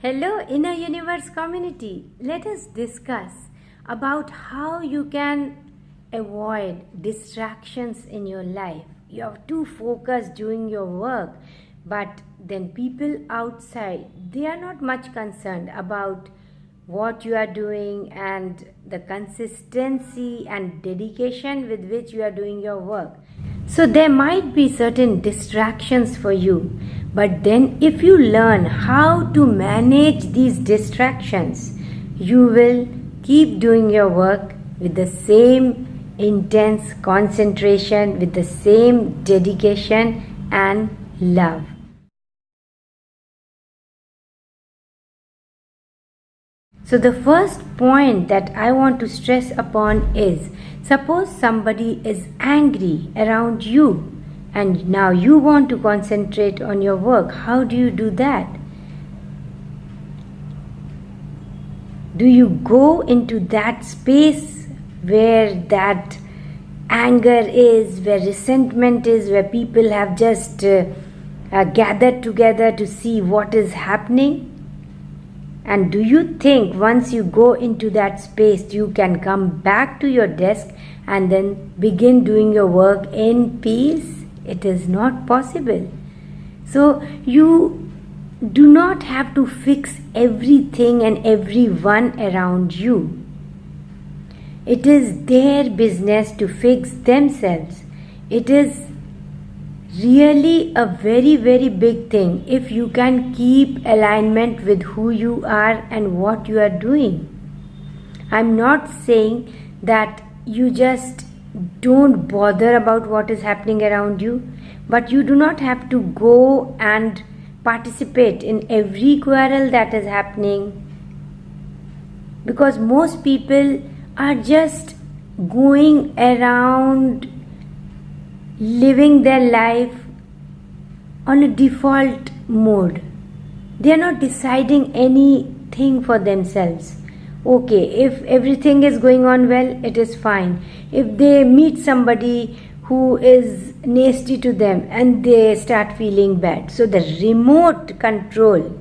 Hello, Inner Universe community. Let us discuss about how you can avoid distractions in your life. You are too focused doing your work, but then people outside, they are not much concerned about what you are doing and the consistency and dedication with which you are doing your work. So there might be certain distractions for you, but then if you learn how to manage these distractions, you will keep doing your work with the same intense concentration, with the same dedication and love. So, the first point that I want to stress upon is, suppose somebody is angry around you and now you want to concentrate on your work. How do you do that? Do you go into that space where that anger is, where resentment is, where people have just gathered together to see what is happening? And do you think once you go into that space, you can come back to your desk and then begin doing your work in peace? It is not possible. So you do not have to fix everything and everyone around you. It is their business to fix themselves. It is really a very, very big thing if you can keep alignment with who you are and what you are doing. I'm not saying that you just don't bother about what is happening around you, but you do not have to go and participate in every quarrel that is happening, because most people are just going around living their life on a default mode. They are not deciding anything for themselves. Okay, if everything is going on well, it is fine. If they meet somebody who is nasty to them and they start feeling bad. So the remote control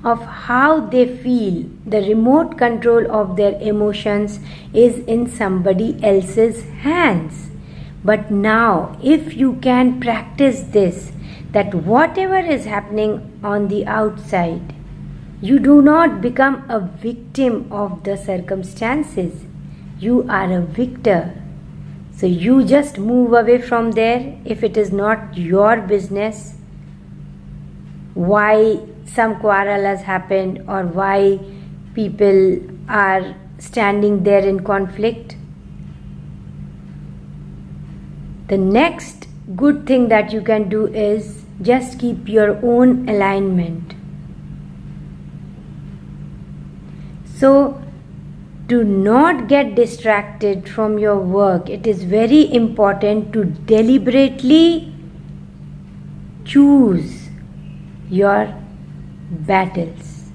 of how they feel, the remote control of their emotions is in somebody else's hands. But now, if you can practice this, that whatever is happening on the outside, you do not become a victim of the circumstances. You are a victor. So you just move away from there if it is not your business why some quarrel has happened or why people are standing there in conflict. The next good thing that you can do is just keep your own alignment. So, do not get distracted from your work. It is very important to deliberately choose your battles.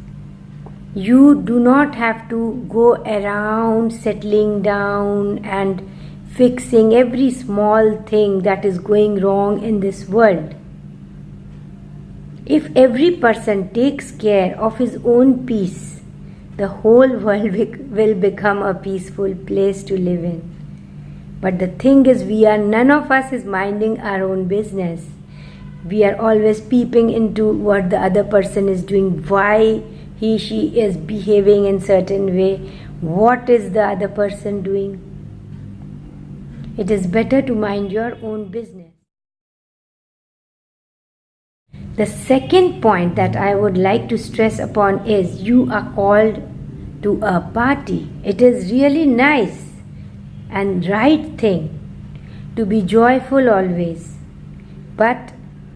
You do not have to go around settling down and fixing every small thing that is going wrong in this world. If every person takes care of his own peace, the whole world will become a peaceful place to live in. But the thing is, none of us is minding our own business. We are always peeping into what the other person is doing, why she is behaving in certain way, what is the other person doing. It is better to mind your own business. The second point that I would like to stress upon is, you are called to a party. It is really nice and right thing to be joyful always. But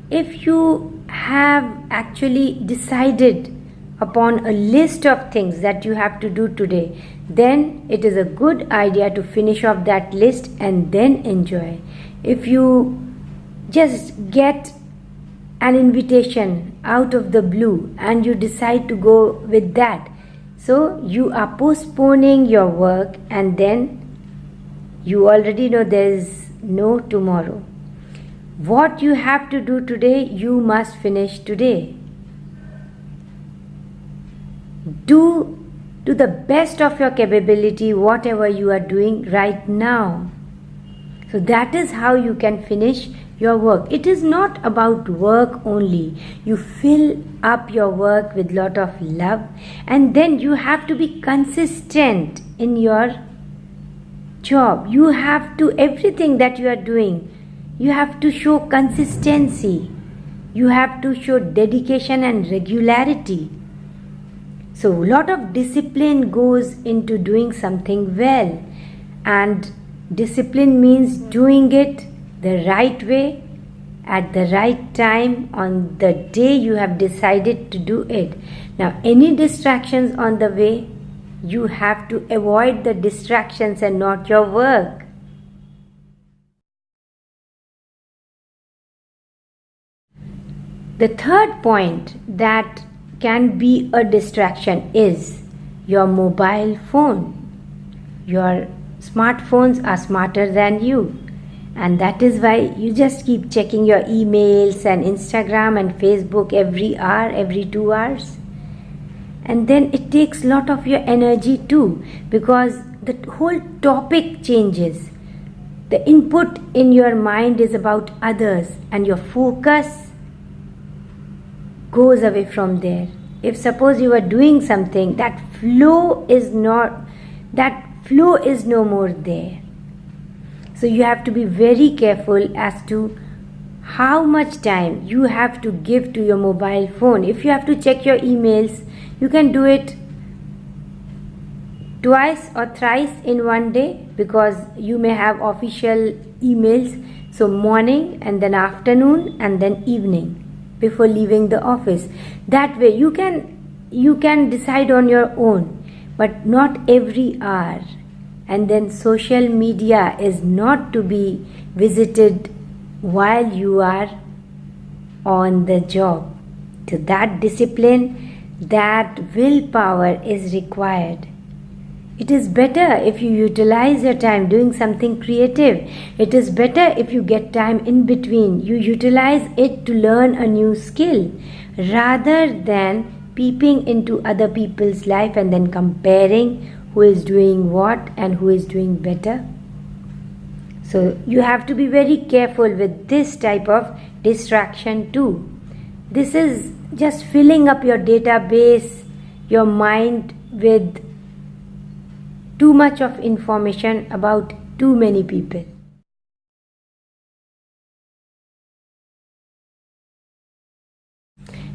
if you have actually decided upon a list of things that you have to do today, then it is a good idea to finish off that list and then enjoy. If you just get an invitation out of the blue and you decide to go with that, so you are postponing your work and then you already know there is no tomorrow. What you have to do today, you must finish today. Do to the best of your capability whatever you are doing right now. So that is how you can finish your work. It is not about work only. You fill up your work with lot of love, and then you have to be consistent in your job. You have to, everything that you are doing, you have to show consistency. You have to show dedication and regularity. So a lot of discipline goes into doing something well, and discipline means doing it the right way at the right time on the day you have decided to do it. Now, any distractions on the way, you have to avoid the distractions and not your work. The third point that can be a distraction is your mobile phone. Your smartphones are smarter than you, and that is why you just keep checking your emails and Instagram and Facebook every hour, every 2 hours. And then it takes a lot of your energy too, because the whole topic changes. The input in your mind is about others, and your focus goes away from there. If suppose you are doing something, that flow is no more there. So you have to be very careful as to how much time you have to give to your mobile phone. If you have to check your emails, you can do it twice or thrice in one day, because you may have official emails. So morning and then afternoon and then evening before leaving the office. That way you can decide on your own, but not every hour. And then social media is not to be visited while you are on the job. So that discipline, that willpower is required. It is better if you utilize your time doing something creative. It is better if you get time in between. You utilize it to learn a new skill, rather than peeping into other people's life and then comparing who is doing what and who is doing better. So you have to be very careful with this type of distraction too. This is just filling up your database, your mind with too much of information about too many people.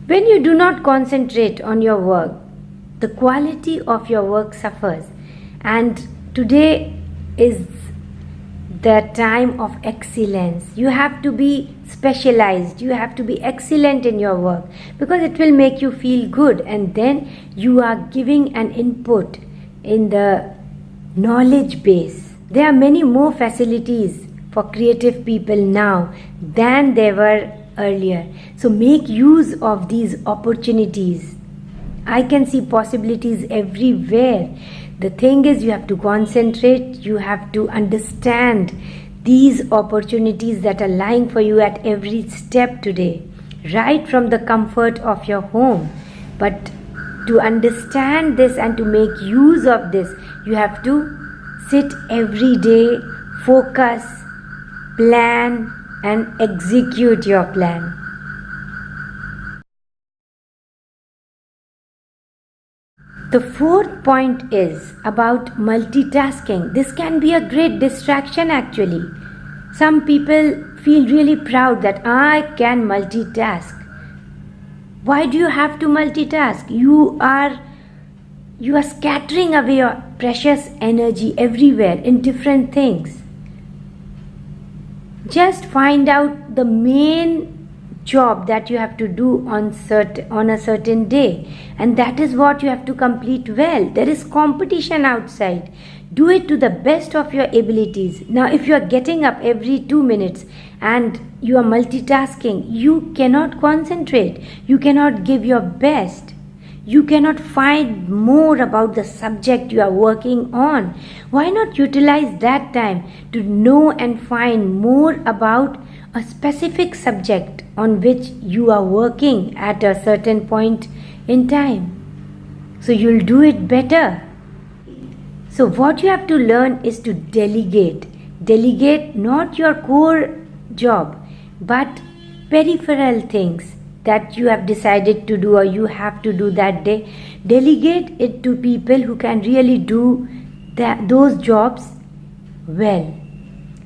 When you do not concentrate on your work, the quality of your work suffers. And today is the time of excellence. You have to be specialized. You have to be excellent in your work, because it will make you feel good, and then you are giving an input in the knowledge base. There are many more facilities for creative people now than there were earlier. So make use of these opportunities. I can see possibilities everywhere. The thing is, you have to concentrate, you have to understand these opportunities that are lying for you at every step today, right from the comfort of your home. But to understand this and to make use of this, you have to sit every day, focus, plan, and execute your plan. The fourth point is about multitasking. This can be a great distraction actually. Some people feel really proud that I can multitask. Why do you have to multitask? You are scattering away your precious energy everywhere in different things. Just find out the main job that you have to do on a certain day, and that is what you have to complete well. There is competition outside. Do it to the best of your abilities. Now, if you are getting up every 2 minutes and you are multitasking, you cannot concentrate. You cannot give your best. You cannot find more about the subject you are working on. Why not utilize that time to know and find more about a specific subject on which you are working at a certain point in time? So you'll do it better. So what you have to learn is to delegate. Delegate not your core job, but peripheral things that you have decided to do or you have to do that day. Delegate it to people who can really do those jobs well.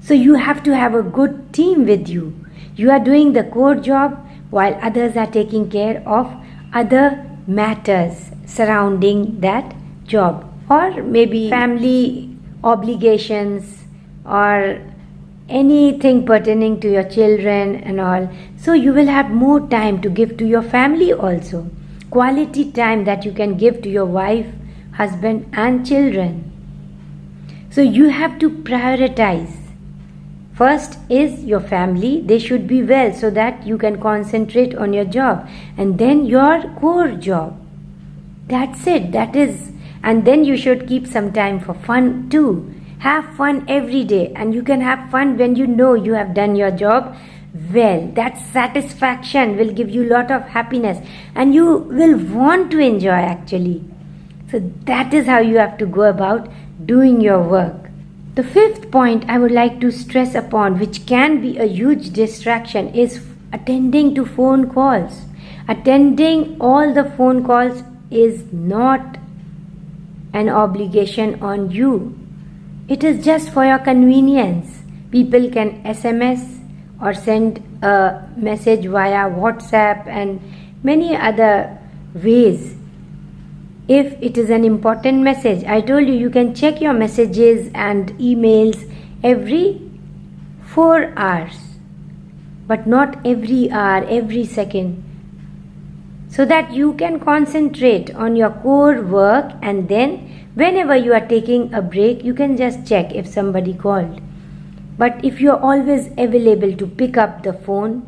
So you have to have a good team with you. You are doing the core job while others are taking care of other matters surrounding that job, or maybe family obligations or anything pertaining to your children and all. So you will have more time to give to your family also. Quality time that you can give to your wife, husband and children. So you have to prioritize. First is your family. They should be well so that you can concentrate on your job. And then your core job. That's it. That is. And then you should keep some time for fun too. Have fun every day. And you can have fun when you know you have done your job well. That satisfaction will give you a lot of happiness. And you will want to enjoy actually. So that is how you have to go about doing your work. The fifth point I would like to stress upon, which can be a huge distraction, is attending to phone calls. Attending all the phone calls is not an obligation on you. It is just for your convenience. People can SMS or send a message via WhatsApp and many other ways. If it is an important message, I told you can check your messages and emails every 4 hours, but not every hour, every second, so that you can concentrate on your core work, and then whenever you are taking a break, you can just check if somebody called. But if you are always available to pick up the phone,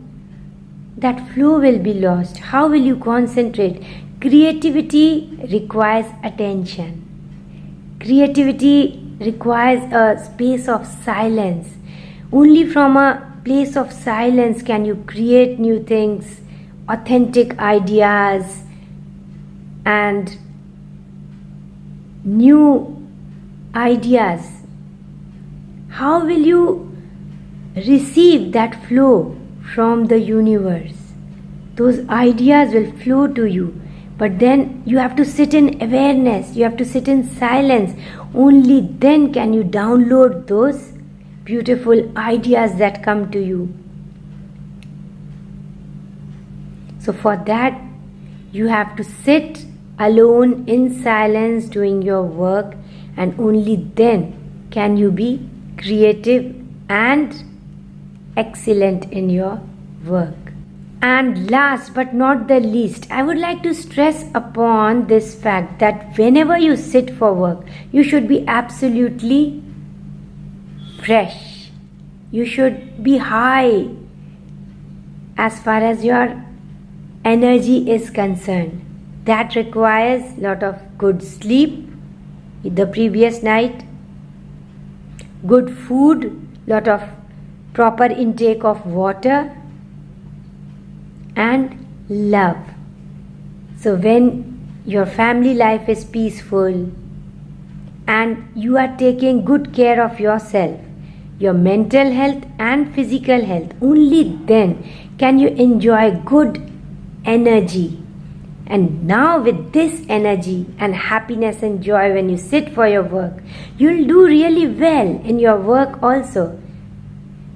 that flow will be lost. How will you concentrate? Creativity requires attention. Creativity requires a space of silence. Only from a place of silence can you create new things, authentic ideas, and new ideas. How will you receive that flow from the universe? Those ideas will flow to you. But then you have to sit in awareness, you have to sit in silence. Only then can you download those beautiful ideas that come to you. So for that, you have to sit alone in silence doing your work, and only then can you be creative and excellent in your work. And last but not the least, I would like to stress upon this fact that whenever you sit for work, you should be absolutely fresh. You should be high as far as your energy is concerned. That requires a lot of good sleep the previous night, good food, lot of proper intake of water, and love. So when your family life is peaceful and you are taking good care of yourself, your mental health and physical health, only then can you enjoy good energy. And now with this energy and happiness and joy, when you sit for your work, you'll do really well in your work also,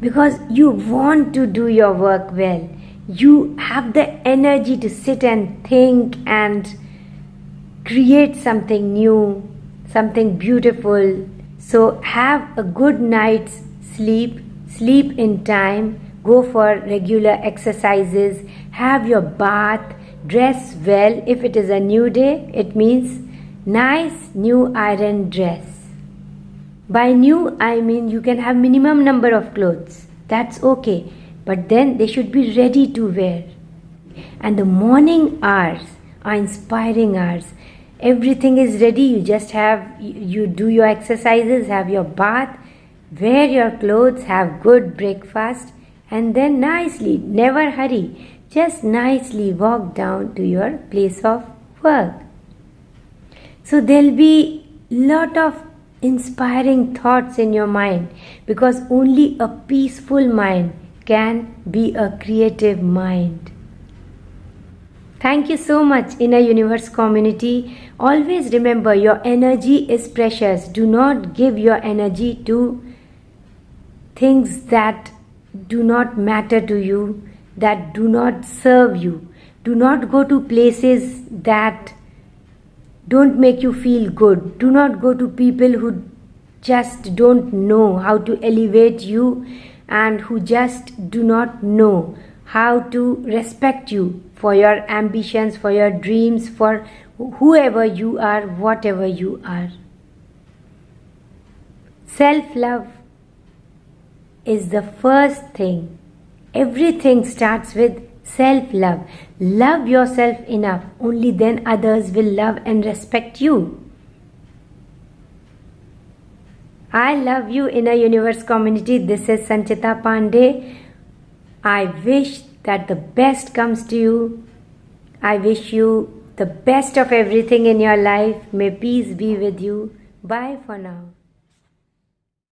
because you want to do your work well. You have the energy to sit and think and create something new, something beautiful. So have a good night's sleep, sleep in time, go for regular exercises, have your bath, dress well. If it is a new day, it means nice new iron dress. By new, I mean you can have minimum number of clothes. That's okay. But then they should be ready to wear. And the morning hours are inspiring hours. Everything is ready. You just you do your exercises, have your bath, wear your clothes, have good breakfast, and then nicely, never hurry, just nicely walk down to your place of work. So there'll be lot of inspiring thoughts in your mind, because only a peaceful mind can be a creative mind. Thank you so much, Inner Universe community. Always remember, your energy is precious. Do not give your energy to things that do not matter to you, that do not serve you. Do not go to places that don't make you feel good. Do not go to people who just don't know how to elevate you and who just do not know how to respect you for your ambitions, for your dreams, for whoever you are, whatever you are. Self-love is the first thing. Everything starts with self-love. Love yourself enough. Only then others will love and respect you. I love you, Inner Universe community. This is Sanchita Pandey. I wish that the best comes to you. I wish you the best of everything in your life. May peace be with you. Bye for now.